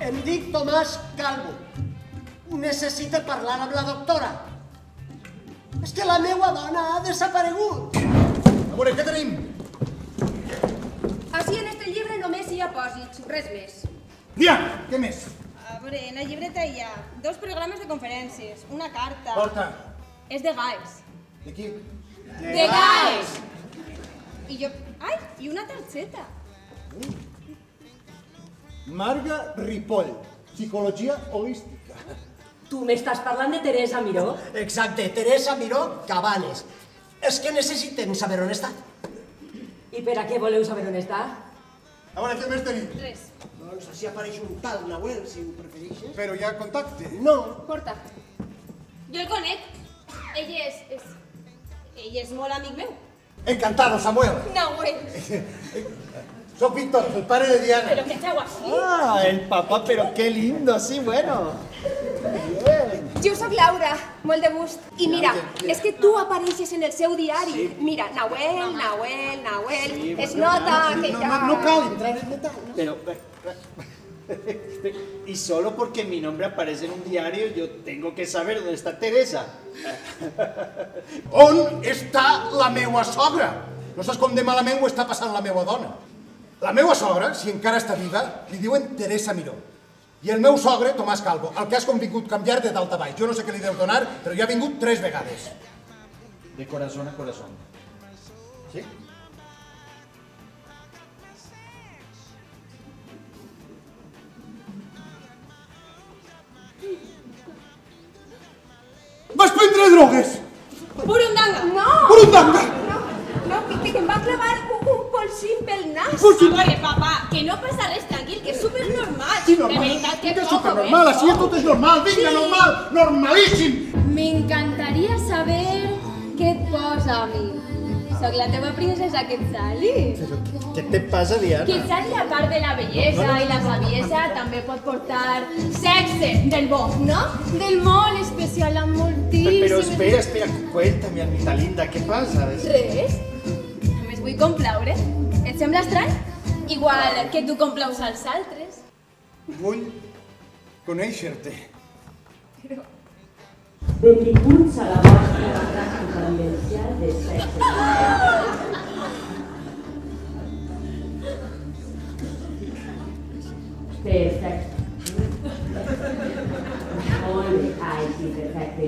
Em dic Tomàs Calvo. Necessite parlar amb la doctora. És que la meua dona ha desaparegut. A veure, què tenim? Així en este llibre només hi ha pòsits, res més. Diana, què més? A veure, en la llibreta hi ha 2 programes de conferències, una carta... Porta. És de Gaes. De qui? De Gaes! I jo... Ai, i una targeta. Marga Ripoll, psicologia holística. Tu m'estàs parlant de Teresa Miró? Exacte, Teresa Miró Cabanes. És que necessitem saber on està. I per a què voleu saber on està? A veure, què més tenim? Res. Doncs així apareix un tal Nahuel, si ho prefereixes. Però hi ha contacte. No. Porta. Jo el conec. Ell és molt amic meu. Encantado, Samuel. Nahuel. Soy Víctor, el padre de Diana. Pero que feu així? Ah, el papá, pero qué lindo, sí, bueno. Jo sóc Laura, molt de gust. I mira, és que tu apareixes en el seu diari. Mira, Nahuel, es nota que ja... No cal entrar en detall. Pero, y solo porque mi nombre aparece en un diario, yo tengo que saber dónde está Teresa. On està la meua sogra? No saps com de malament ho està passant la meua dona. La meua sogra, si encara està viva, li diuen Teresa Miró. I el meu sogre, Tomàs Calvo, el que has convingut canviar de dalt a baix. Jo no sé què li deu donar, però ja ha vingut 3 vegades. De corazón a corazón. Sí? Vas prendre drogues! Burundanga! No! Burundanga! No, que em va clavar un polsim pel nas. Polsim? A veure, papà, que no passa res, tranquil, que és supernormal. Sí, normal. De veritat, que És supernormal, així tot és normal. Vinga, normal, normalíssim. M'encantaria saber què et posa a mi. Soc la teva princesa Quetzali. ¿Qué te pasa, Diana? Quetzali, a part de la bellesa i la saviesa, també pot portar sexe del bo, no? Del molt especial, amb moltíssimes... Pero espera, cuéntame, Anita linda, ¿qué pasa? Res. Només vull complaure. Et sembla estrany? Igual que tu complaus als altres. Vull conèixer-te. Benvinguts a la vostra pràctica comercial de sexe. Perfecte. Molt bé, ai, sí, perfecte.